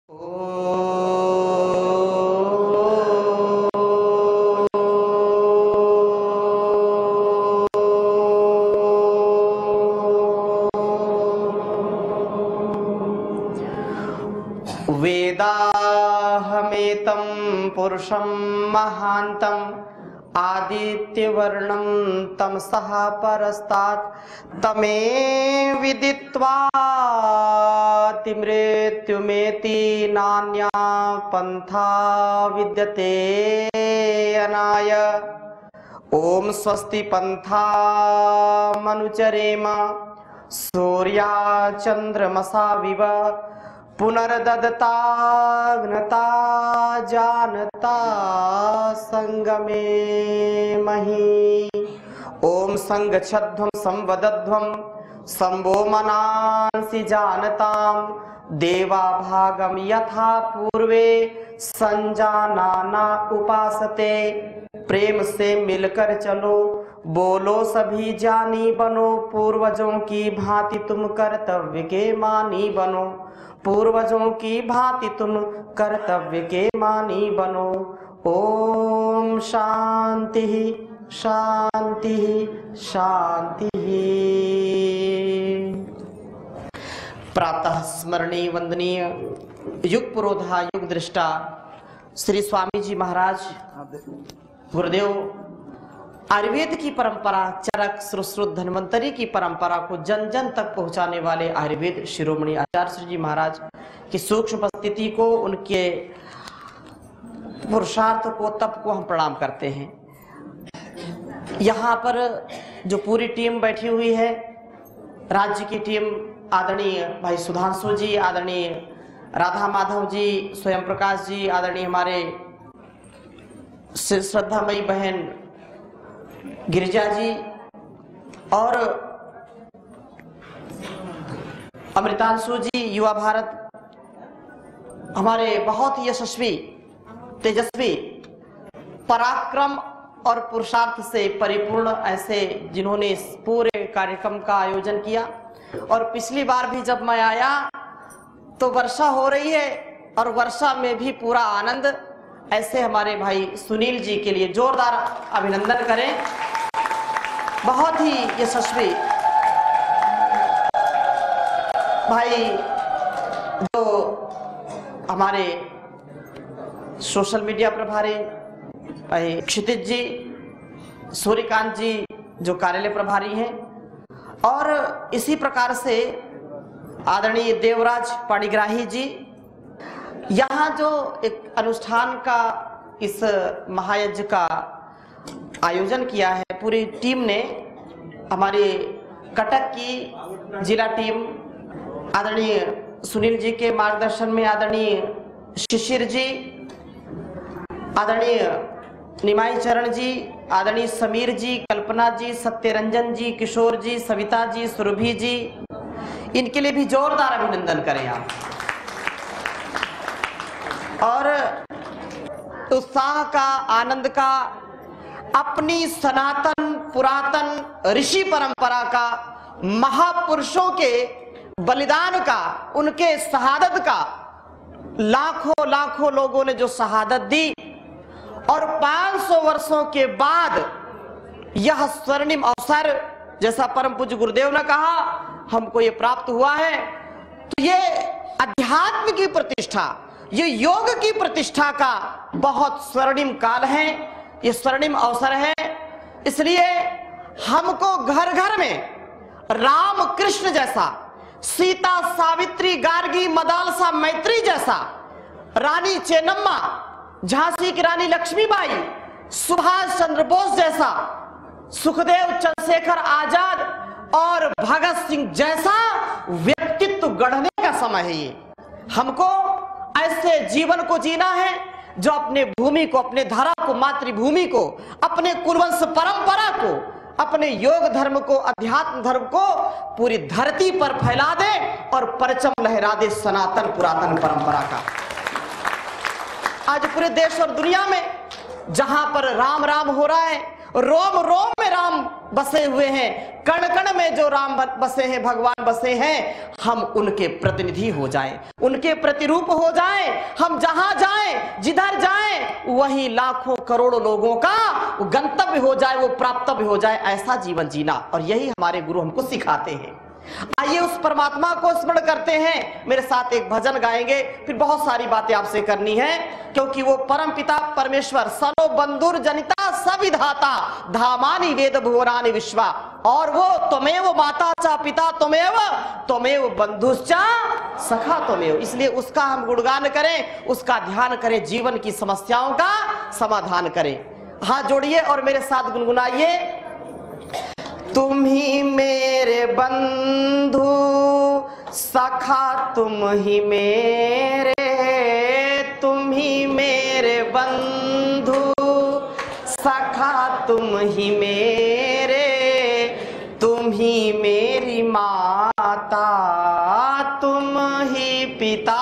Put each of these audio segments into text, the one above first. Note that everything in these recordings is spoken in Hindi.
वेदाहमेतं पुरुषं महान्तं आदित्यवर्णं तमसः परस्तात् तमे विदित्वाति मृत्युमेति नान्या पंथा विद्यते अनाय। ओम स्वस्ति पंथा मनुचरेम सूर्या चंद्रमसा विव पुनर्ददताग्नता जानता संगमे मही। ओम संगच्छध्वं संवदध्वं संभो मनांसि जानताम देवा भागम यथा पूर्वे संजानाना उपासते। प्रेम से मिलकर चलो बोलो सभी जानी बनो पूर्वजों की भांति तुम कर्तव्य के मानी बनो। पूर्वजों की भांति तुम कर्तव्य के मानी बनो। ओम शांति शांति शांति। प्रातः स्मरणीय वंदनीय युग पुरोधा युग दृष्टा श्री स्वामी जी महाराज गुरुदेव आयुर्वेद की परंपरा चरक सुश्रुत धन्वंतरी की परंपरा को जन जन तक पहुंचाने वाले आयुर्वेद शिरोमणि आचार्य श्री जी महाराज की सूक्ष्म उपस्थिति को, उनके पुरुषार्थ को, तप को हम प्रणाम करते हैं। यहाँ पर जो पूरी टीम बैठी हुई है, राज्य की टीम, आदरणीय भाई सुधांशु जी, आदरणीय राधा माधव जी, स्वयं प्रकाश जी, आदरणीय हमारे श्रद्धामयी बहन गिरिजा जी और अमृतांशु जी, युवा भारत, हमारे बहुत ही यशस्वी तेजस्वी पराक्रम और पुरुषार्थ से परिपूर्ण ऐसे जिन्होंने इस पूरे कार्यक्रम का आयोजन किया। और पिछली बार भी जब मैं आया तो वर्षा हो रही है और वर्षा में भी पूरा आनंद। ऐसे हमारे भाई सुनील जी के लिए जोरदार अभिनंदन करें, बहुत ही यशस्वी भाई। जो हमारे सोशल मीडिया प्रभारी भाई क्षितिज जी, सूर्यकांत जी जो कार्यालय प्रभारी हैं, और इसी प्रकार से आदरणीय देवराज पाणिग्राही जी। यहाँ जो एक अनुष्ठान का, इस महायज्ञ का आयोजन किया है पूरी टीम ने, हमारी कटक की जिला टीम आदरणीय सुनील जी के मार्गदर्शन में, आदरणीय शिशिर जी, आदरणीय निमाई चरण जी, आदरणीय समीर जी, कल्पना जी, सत्यरंजन जी, किशोर जी, सविता जी, सुरभि जी, इनके लिए भी जोरदार अभिनंदन करें आप। और उत्साह का, आनंद का, अपनी सनातन पुरातन ऋषि परंपरा का, महापुरुषों के बलिदान का, उनके शहादत का, लाखों लाखों लोगों ने जो शहादत दी और 500 वर्षों के बाद यह स्वर्णिम अवसर, जैसा परम पूज्य गुरुदेव ने कहा, हमको ये प्राप्त हुआ है। तो ये अध्यात्म की प्रतिष्ठा, ये योग की प्रतिष्ठा का बहुत स्वर्णिम काल है, ये स्वर्णिम अवसर है। इसलिए हमको घर घर में राम कृष्ण जैसा, सीता सावित्री गार्गी मदालसा मैत्री जैसा, रानी चेन्नम्मा, झांसी की रानी लक्ष्मीबाई, सुभाष चंद्र बोस जैसा, सुखदेव चंद्रशेखर आजाद और भगत सिंह जैसा व्यक्तित्व गढ़ने का समय है। ये हमको ऐसे जीवन को जीना है जो अपने भूमि को, अपने धरा को, मातृभूमि को, अपने कुलवंश परंपरा को, अपने योग धर्म को, अध्यात्म धर्म को पूरी धरती पर फैला दे और परचम लहरा दे सनातन पुरातन परंपरा का। आज पूरे देश और दुनिया में जहां पर राम राम हो रहा है, रोम रोम में राम बसे हुए हैं, कण कण में जो राम बसे हैं, भगवान बसे हैं, हम उनके प्रतिनिधि हो जाएं, उनके प्रतिरूप हो जाएं। हम जहां जाएं, जिधर जाएं, वही लाखों करोड़ों लोगों का गंतव्य हो जाए, वो प्राप्तव्य हो जाए, ऐसा जीवन जीना। और यही हमारे गुरु हमको सिखाते हैं। आइए उस परमात्मा को स्मरण करते हैं। मेरे साथ एक भजन गाएंगे, फिर बहुत सारी बातें आपसे करनी है, क्योंकि वो परम पिता परमेश्वर सनो बंधुर जनिता सविधाता धामानि वेद भुवनानि विश्वा, और वो त्वमेव माता चा पिता त्वमेव बंधुश्चा सखा त्वमेव। इसलिए उसका हम गुणगान करें, उसका ध्यान करें, जीवन की समस्याओं का समाधान करें। हाथ जोड़िए और मेरे साथ गुनगुनाइए। तुम ही मेरे बंधु सखा, तुम ही मेरे, तुम ही मेरे बंधु सखा, तुम ही मेरे, तुम ही मेरी माता, तुम ही पिता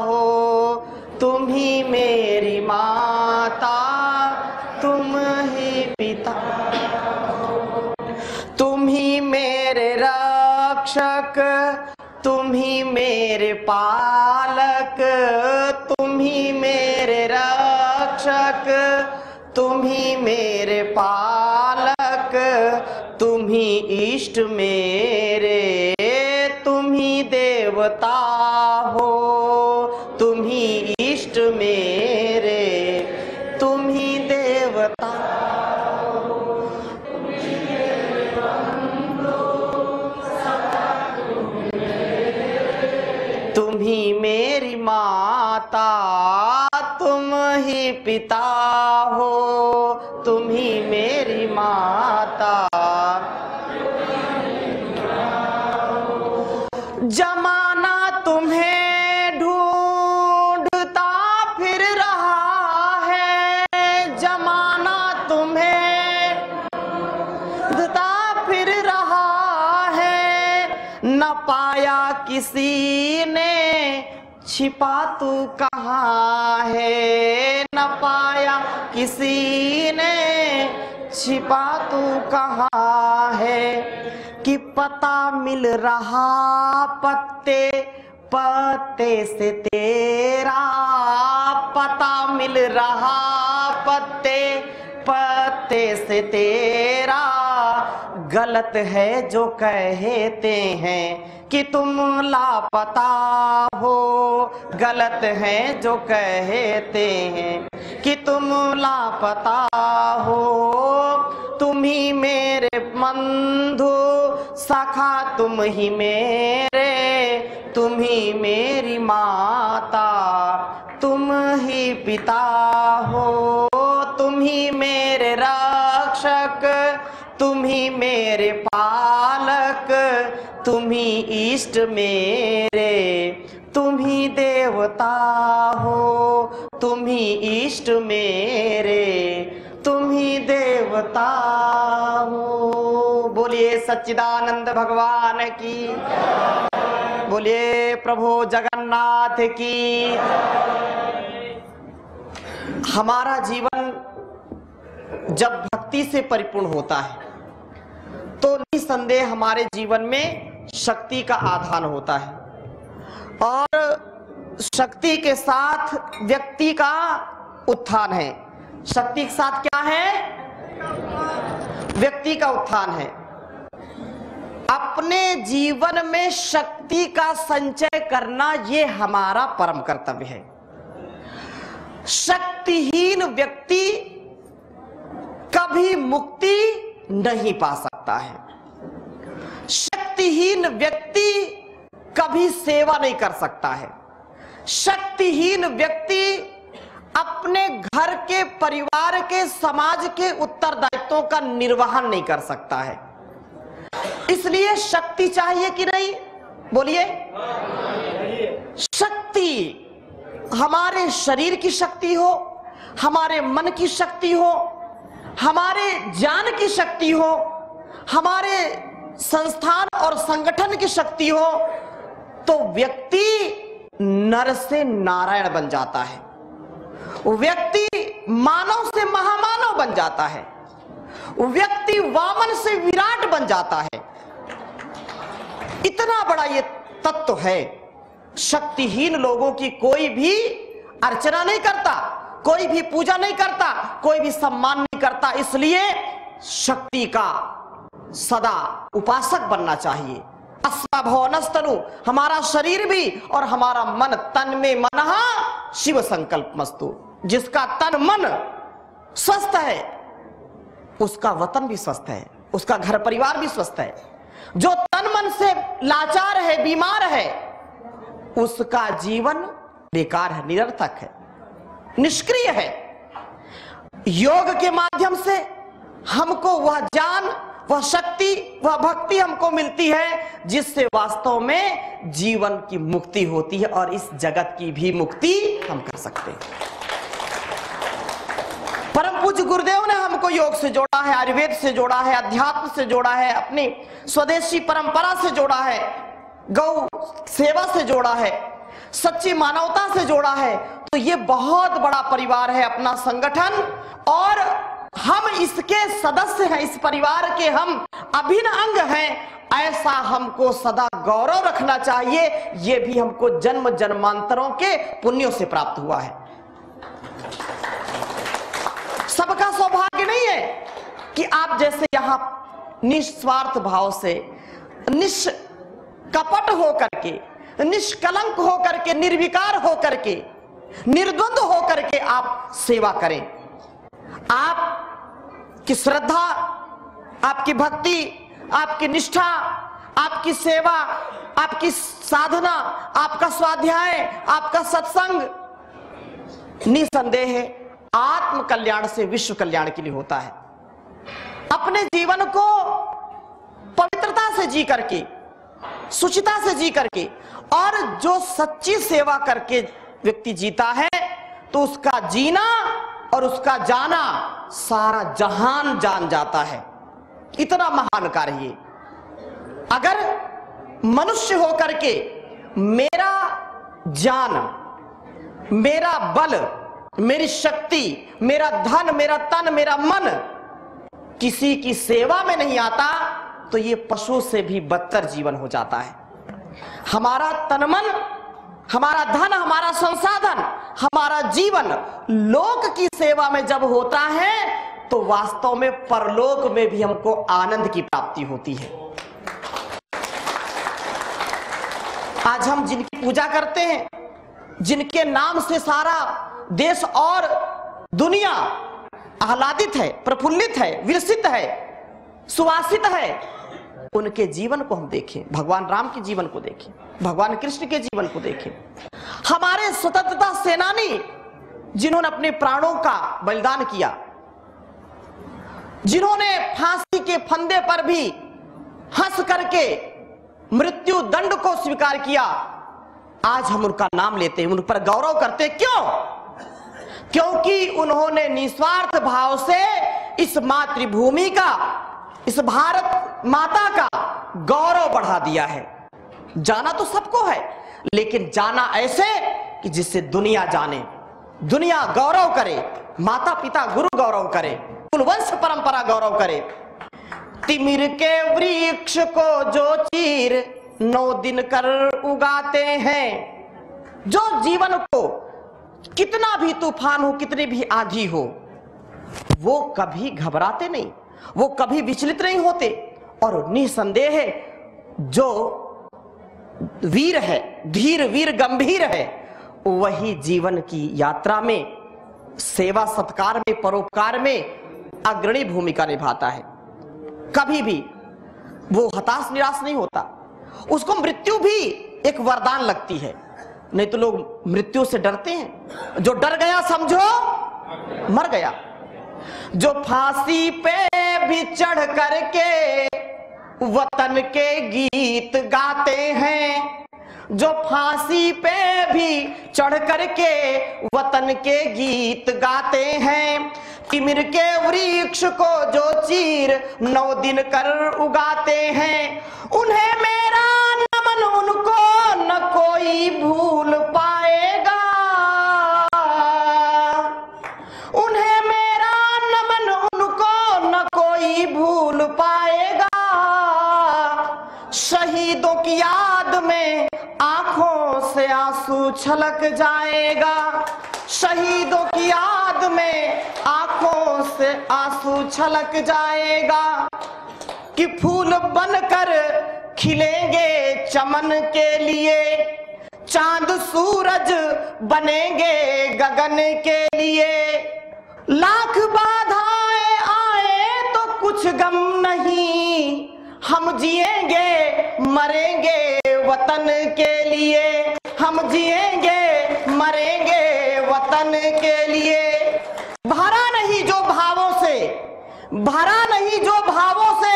हो, तुम ही मेरी माता, तुम ही पिता, तुम ही मेरे रक्षक, तुम ही मेरे पालक, तुम ही मेरे रक्षक, तुम ही मेरे पालक, तुम ही इष्ट मेरे, तुम ही देवता हो, तुम ही इष्ट मेरे, तुम ही देवता, तुम ही मेरी माता, तुम ही पिता हो, तुम ही मेरी माता। जमाना तुम्हें ढूंढता फिर रहा है, जमाना तुम्हें ढूंढता फिर रहा है, न पाया किसी ने छिपा तू कहाँ है, न पाया किसी ने छिपा तू कहाँ है, कि पता मिल रहा पत्ते पत्ते से तेरा, पता मिल रहा पत्ते पत्ते से तेरा, गलत है जो कहते हैं कि तुम लापता हो, गलत है जो कहते हैं कि तुम लापता हो, तुम ही मेरे बंधु सखा, तुम ही मेरे, तुम ही मेरी माता, तुम ही पिता हो, तुम ही मेरे रक्षक, तुम ही मेरे पालक, तुम ही इष्ट मेरे, तुम ही देवता हो, तुम ही इष्ट मेरे, तुम ही देवता हो। बोलिए सच्चिदानंद भगवान की, बोलिए प्रभु जगन्नाथ की। हमारा जीवन जब भक्ति से परिपूर्ण होता है तो निसंदेह हमारे जीवन में शक्ति का आधान होता है, और शक्ति के साथ व्यक्ति का उत्थान है। शक्ति के साथ क्या है? व्यक्ति का उत्थान है। अपने जीवन में शक्ति का संचय करना ये हमारा परम कर्तव्य है। शक्तिहीन व्यक्ति कभी मुक्ति नहीं पा सकता है। शक्तिहीन व्यक्ति कभी सेवा नहीं कर सकता है। शक्तिहीन व्यक्ति अपने घर के, परिवार के, समाज के उत्तरदायित्वों का निर्वहन नहीं कर सकता है। इसलिए शक्ति चाहिए कि नहीं? बोलिए। शक्ति हमारे शरीर की शक्ति हो, हमारे मन की शक्ति हो, हमारे ज्ञान की शक्ति हो, हमारे संस्थान और संगठन की शक्ति हो, तो व्यक्ति नर से नारायण बन जाता है। व्यक्ति मानव से महामानव बन जाता है। व्यक्ति वामन से विराट बन जाता है। इतना बड़ा ये तत्व है। शक्तिहीन लोगों की कोई भी अर्चना नहीं करता, कोई भी पूजा नहीं करता, कोई भी सम्मान नहीं करता। इसलिए शक्ति का सदा उपासक बनना चाहिए। अस्मभवनस्तनु, हमारा शरीर भी और हमारा मन, तन में मनः शिव संकल्प मस्तु। जिसका तन मन स्वस्थ है उसका वतन भी स्वस्थ है, उसका घर परिवार भी स्वस्थ है। जो तन मन से लाचार है, बीमार है, उसका जीवन बेकार है, निरर्थक है, निष्क्रिय है। योग के माध्यम से हमको वह ज्ञान, वह शक्ति, वह भक्ति हमको मिलती है जिससे वास्तव में जीवन की मुक्ति होती है और इस जगत की भी मुक्ति हम कर सकते हैं। परम पूज्य गुरुदेव ने हमको योग से जोड़ा है, आयुर्वेद से जोड़ा है, अध्यात्म से जोड़ा है, अपनी स्वदेशी परंपरा से जोड़ा है, गौ सेवा से जोड़ा है, सच्ची मानवता से जोड़ा है। तो ये बहुत बड़ा परिवार है अपना संगठन, और हम इसके सदस्य हैं, इस परिवार के हम अभिन्न अंग हैं। ऐसा हमको सदा गौरव रखना चाहिए। ये भी हमको जन्म जन्मांतरों के पुण्यों से प्राप्त हुआ है। सबका सौभाग्य नहीं है कि आप जैसे यहां निस्वार्थ भाव से, निष्कपट होकर के, निष्कलंक होकर के, निर्विकार होकर के, निर्द्वंद होकर के आप सेवा करें। आपकी श्रद्धा, आपकी भक्ति, आपकी निष्ठा, आपकी सेवा, आपकी साधना, आपका स्वाध्याय, आपका सत्संग निसंदेह आत्म कल्याण से विश्व कल्याण के लिए होता है। अपने जीवन को पवित्रता से जी करके, सुचिता से जी करके, और जो सच्ची सेवा करके व्यक्ति जीता है तो उसका जीना और उसका जाना सारा जहान जान जाता है। इतना महान कार्य है। अगर मनुष्य होकर के मेरा जान, मेरा बल, मेरी शक्ति, मेरा धन, मेरा तन, मेरा मन किसी की सेवा में नहीं आता तो ये पशु से भी बदतर जीवन हो जाता है। हमारा तन मन, हमारा धन, हमारा संसाधन, हमारा जीवन लोक की सेवा में जब होता है तो वास्तव में परलोक में भी हमको आनंद की प्राप्ति होती है। आज हम जिनकी पूजा करते हैं, जिनके नाम से सारा देश और दुनिया आह्लादित है, प्रफुल्लित है, विरसित है, सुवासित है, उनके जीवन को हम देखें, भगवान राम के जीवन को देखें, भगवान कृष्ण के जीवन को देखें। हमारे स्वतंत्रता सेनानी जिन्होंने अपने प्राणों का बलिदान किया, जिन्होंने फांसी के फंदे पर भी हंस करके मृत्यु दंड को स्वीकार किया, आज हम उनका नाम लेते हैं, उन पर गौरव करते हैं। क्यों? क्योंकि उन्होंने निस्वार्थ भाव से इस मातृभूमि का, इस भारत माता का गौरव बढ़ा दिया है। जाना तो सबको है, लेकिन जाना ऐसे कि जिससे दुनिया जाने, दुनिया गौरव करे, माता पिता गुरु गौरव करे, कुल वंश परंपरा गौरव करे। तिमिर के वृक्ष को जो चीर 9 दिन कर उगाते हैं, जो जीवन को कितना भी तूफान हो, कितनी भी आंधी हो, वो कभी घबराते नहीं, वो कभी विचलित नहीं होते, और निसंदेह जो वीर है, धीर वीर गंभीर है, वही जीवन की यात्रा में, सेवा सत्कार में, परोपकार में अग्रणी भूमिका निभाता है। कभी भी वो हताश निराश नहीं होता। उसको मृत्यु भी एक वरदान लगती है, नहीं तो लोग मृत्यु से डरते हैं। जो डर गया समझो मर गया। जो फांसी पे भी चढ़ करके वतन के गीत गाते हैं, जो फांसी पे भी चढ़ करके वतन के गीत गाते हैं, तिमिर के वृक्ष को जो चीर 9 दिन कर उगाते हैं, उन्हें मेरा नमन, उनको न कोई भूल पाएगा, उन्हें मेरा नमन, उनको न कोई आंसू छलक जाएगा, शहीदों की याद में आंखों से आंसू छलक जाएगा, कि फूल बनकर खिलेंगे चमन के लिए, चांद सूरज बनेंगे गगन के लिए। लाख बाधाएं आए तो कुछ गम नहीं, हम जिएंगे मरेंगे वतन के लिए, हम जिएंगे मरेंगे वतन के लिए। भरा नहीं जो भावों से, भरा नहीं जो भावों से,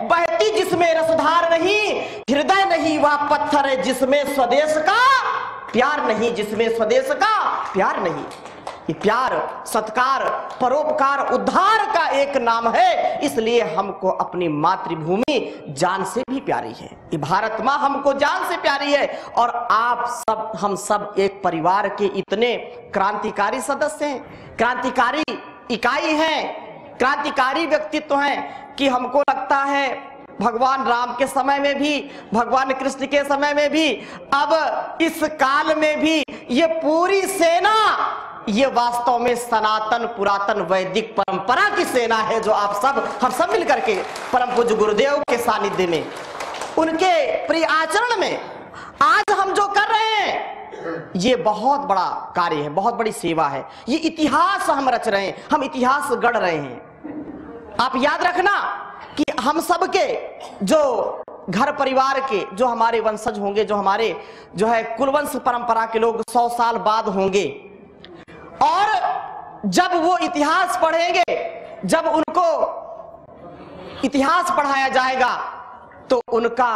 बहती जिसमें रसधार नहीं, हृदय नहीं वह पत्थर है जिसमें स्वदेश का प्यार नहीं, जिसमें स्वदेश का प्यार नहीं। ये प्यार, सत्कार, परोपकार, उद्धार का एक नाम है, इसलिए हमको अपनी मातृभूमि जान से भी प्यारी है। ये भारत माँ हमको जान से प्यारी है। और आप सब, हम सब एक परिवार के इतने क्रांतिकारी सदस्य हैं, क्रांतिकारी इकाई हैं, क्रांतिकारी व्यक्तित्व हैं कि हमको लगता है भगवान राम के समय में भी, भगवान कृष्ण के समय में भी, अब इस काल में भी ये पूरी सेना, ये वास्तव में सनातन पुरातन वैदिक परंपरा की सेना है, जो आप सब, हम सब मिलकर के परम पूज्य गुरुदेव के सानिध्य में, उनके प्रिय आचरण में आज हम जो कर रहे हैं, ये बहुत बड़ा कार्य है, बहुत बड़ी सेवा है। ये इतिहास हम रच रहे हैं, हम इतिहास गढ़ रहे हैं। आप याद रखना कि हम सबके जो घर परिवार के, जो हमारे वंशज होंगे, जो हमारे जो है कुलवंश परंपरा के लोग 100 साल बाद होंगे, और जब वो इतिहास पढ़ेंगे, जब उनको इतिहास पढ़ाया जाएगा, तो उनका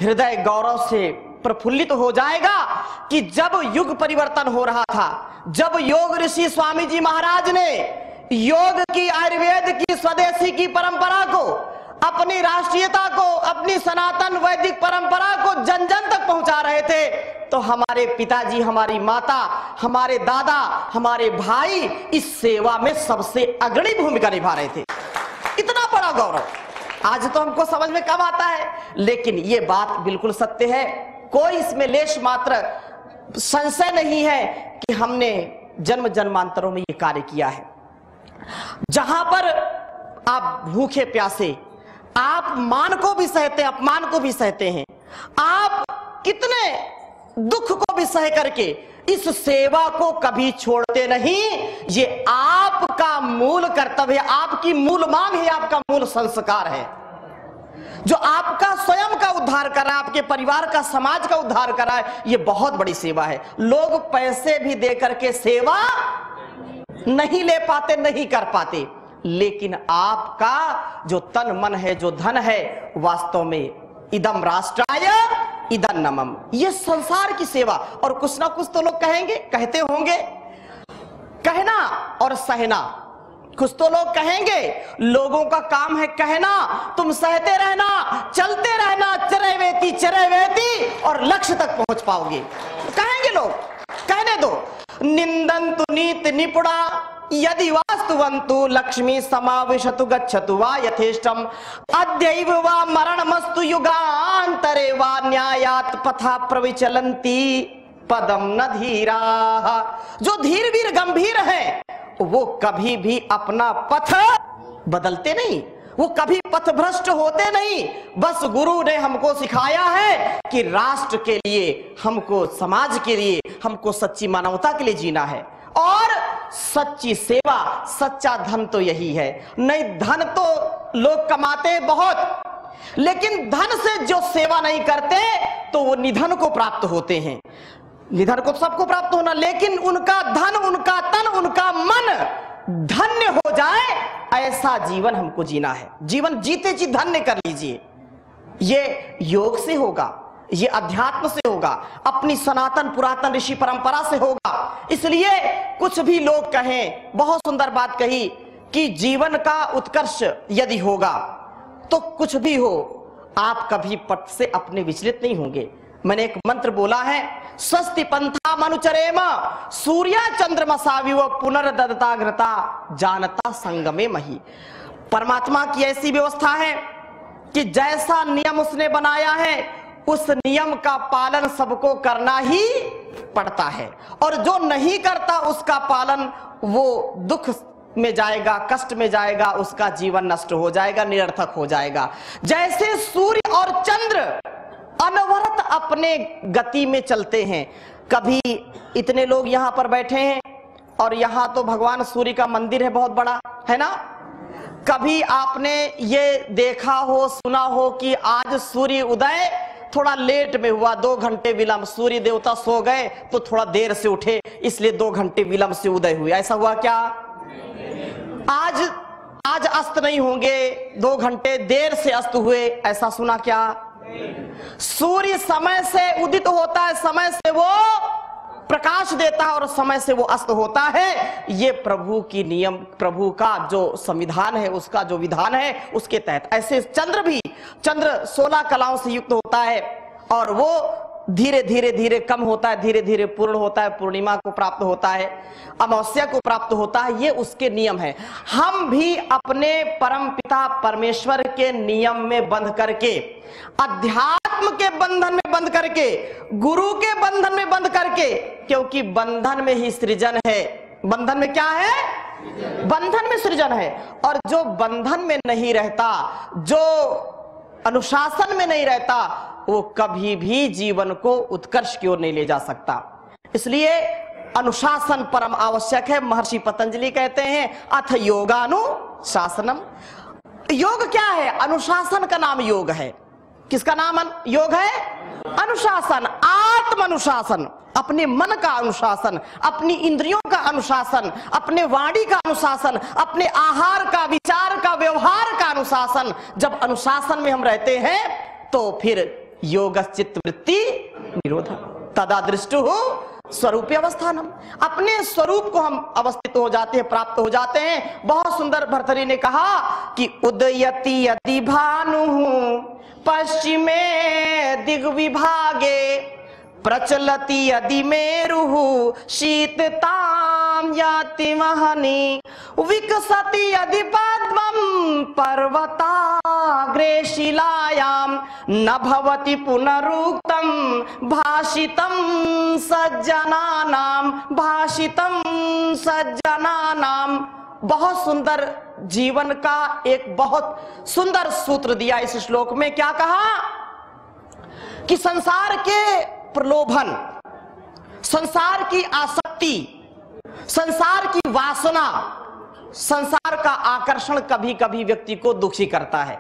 हृदय गौरव से प्रफुल्लित हो जाएगा कि जब युग परिवर्तन हो रहा था, जब योग ऋषि स्वामी जी महाराज ने योग की, आयुर्वेद की, स्वदेशी की परंपरा को, अपनी राष्ट्रीयता को, अपनी सनातन वैदिक परंपरा को जन जन तक पहुंचा रहे थे, तो हमारे पिताजी, हमारी माता, हमारे दादा, हमारे भाई इस सेवा में सबसे अग्रणी भूमिका निभा रहे थे। इतना बड़ा गौरव आज तो हमको समझ में कम आता है, लेकिन ये बात बिल्कुल सत्य है। कोई इसमें लेश मात्र संशय नहीं है कि हमने जन्म जन्मांतरों में ये कार्य किया है। जहां पर आप भूखे प्यासे, आप मान को भी सहते हैं, अपमान को भी सहते हैं, आप कितने दुख को भी सह करके इस सेवा को कभी छोड़ते नहीं। ये आपका मूल कर्तव्य है, आपकी मूल मांग है, आपका मूल संस्कार है, जो आपका स्वयं का उद्धार कर रहा है, आपके परिवार का, समाज का उद्धार कर रहा है। ये बहुत बड़ी सेवा है। लोग पैसे भी दे करके सेवा नहीं ले पाते, नहीं कर पाते, लेकिन आपका जो तन मन है, जो धन है, वास्तव में इदम राष्ट्राय इदं नमम, ये संसार की सेवा। और कुछ ना कुछ तो लोग कहेंगे, कहते होंगे, कहना और सहना। कुछ तो लोग कहेंगे, लोगों का काम है कहना, तुम सहते रहना, चलते रहना, चरैवेती चरैवेती, और लक्ष्य तक पहुंच पाओगे, कहेंगे लोग, कहने दो। निंदन्तु नीति निपुणा यदि वास्तुवन्तु लक्ष्मी समाविशतु गच्छतु वा यथेष्टम अद्यैव वा मरणमस्तु युगान्तरे वा न्यायात् पथा प्रविचलन्ति पदम न धीरा। जो धीर वीर गंभीर है, वो कभी भी अपना पथ बदलते नहीं, वो कभी पथ भ्रष्ट होते नहीं। बस गुरु ने हमको सिखाया है कि राष्ट्र के लिए, हमको समाज के लिए, हमको सच्ची मानवता के लिए जीना है, और सच्ची सेवा, सच्चा धन तो यही है। नहीं, धन तो लोग कमाते बहुत, लेकिन धन से जो सेवा नहीं करते तो वो निधन को प्राप्त होते हैं। निधन को सबको प्राप्त होना, लेकिन उनका धन, उनका तन, उनका मन धन्य हो जाए, ऐसा जीवन हमको जीना है। जीवन जीते जी धन्य कर लीजिए। ये योग से होगा, ये अध्यात्म से होगा, अपनी सनातन पुरातन ऋषि परंपरा से होगा। इसलिए कुछ भी लोग कहें, बहुत सुंदर बात कही कि जीवन का उत्कर्ष यदि होगा तो कुछ भी हो, आप कभी पथ से अपने विचलित नहीं होंगे। मैंने एक मंत्र बोला है, स्वस्ति पंथा मनुचरेम सूर्या चंद्रमसाविव पुनर्दत्ताग्रता जानता संगमे मही। परमात्मा की ऐसी व्यवस्था है कि जैसा नियम उसने बनाया है, उस नियम का पालन सबको करना ही पड़ता है, और जो नहीं करता उसका पालन वो दुख में जाएगा, कष्ट में जाएगा, उसका जीवन नष्ट हो जाएगा, निरर्थक हो जाएगा। जैसे सूर्य और चंद्र अनवरत अपने गति में चलते हैं। कभी इतने लोग यहाँ पर बैठे हैं और यहाँ तो भगवान सूर्य का मंदिर है, बहुत बड़ा है ना। कभी आपने ये देखा हो, सुना हो कि आज सूर्य उदय थोड़ा लेट में हुआ, 2 घंटे विलंब, सूर्य देवता सो गए तो थोड़ा देर से उठे, इसलिए 2 घंटे विलंब से उदय हुए, ऐसा हुआ क्या? आज अस्त नहीं होंगे, 2 घंटे देर से अस्त हुए, ऐसा सुना क्या? सूर्य समय से उदित होता है, समय से वो प्रकाश देता है और समय से वो अस्त होता है। ये प्रभु की नियम, प्रभु का जो संविधान है, उसका जो विधान है, उसके तहत। ऐसे चंद्र 16 कलाओं से युक्त होता है और वो धीरे धीरे कम होता है, धीरे धीरे पूर्ण होता है, पूर्णिमा को प्राप्त होता है, अमावस्या को प्राप्त होता है। ये उसके नियम है। हम भी अपने परम पिता परमेश्वर के नियम में बंध करके, अध्यात्म के बंधन में बंध करके, गुरु के बंधन में बंध करके, क्योंकि बंधन में ही सृजन है। बंधन में क्या है? बंधन में सृजन है। और जो बंधन में नहीं रहता, जो अनुशासन में नहीं रहता, वो कभी भी जीवन को उत्कर्ष की ओर नहीं ले जा सकता। इसलिए अनुशासन परम आवश्यक है। महर्षि पतंजलि कहते हैं अथ योगानुशासनम। योग क्या है? अनुशासन का नाम योग है। किसका नाम योग है? अनुशासन, आत्म अनुशासन, अपने मन का अनुशासन, अपनी इंद्रियों का अनुशासन, अपने वाणी का अनुशासन, अपने आहार का, विचार का, व्यवहार का अनुशासन। जब अनुशासन में हम रहते हैं तो फिर योगश्चित्त वृत्ति निरोध तदा दृष्टु स्वरूप अवस्थानम। अपने स्वरूप को हम अवस्थित हो जाते हैं, प्राप्त हो जाते हैं। बहुत सुंदर भर्तृहरि ने कहा कि उदयति यदि भानु पश्चिमे दिग्विभागे, प्रचलति यदि मेरुः शीततां याति महनि, विकसति यदि पद्मं पर्वताग्रे शिलायां, न भवति पुनरुक्तं भाषितं सज्जनानां, भाषितं सज्जनानां। बहुत सुंदर जीवन का एक बहुत सुंदर सूत्र दिया इस श्लोक में। क्या कहा? कि संसार के प्रलोभन, संसार की आसक्ति, संसार की वासना, संसार का आकर्षण कभी कभी व्यक्ति को दुखी करता है,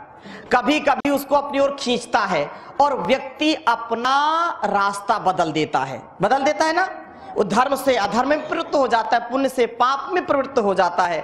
कभी कभी उसको अपनी ओर खींचता है और व्यक्ति अपना रास्ता बदल देता है ना। वो धर्म से अधर्म में प्रवृत्त हो जाता है, पुण्य से पाप में प्रवृत्त हो जाता है।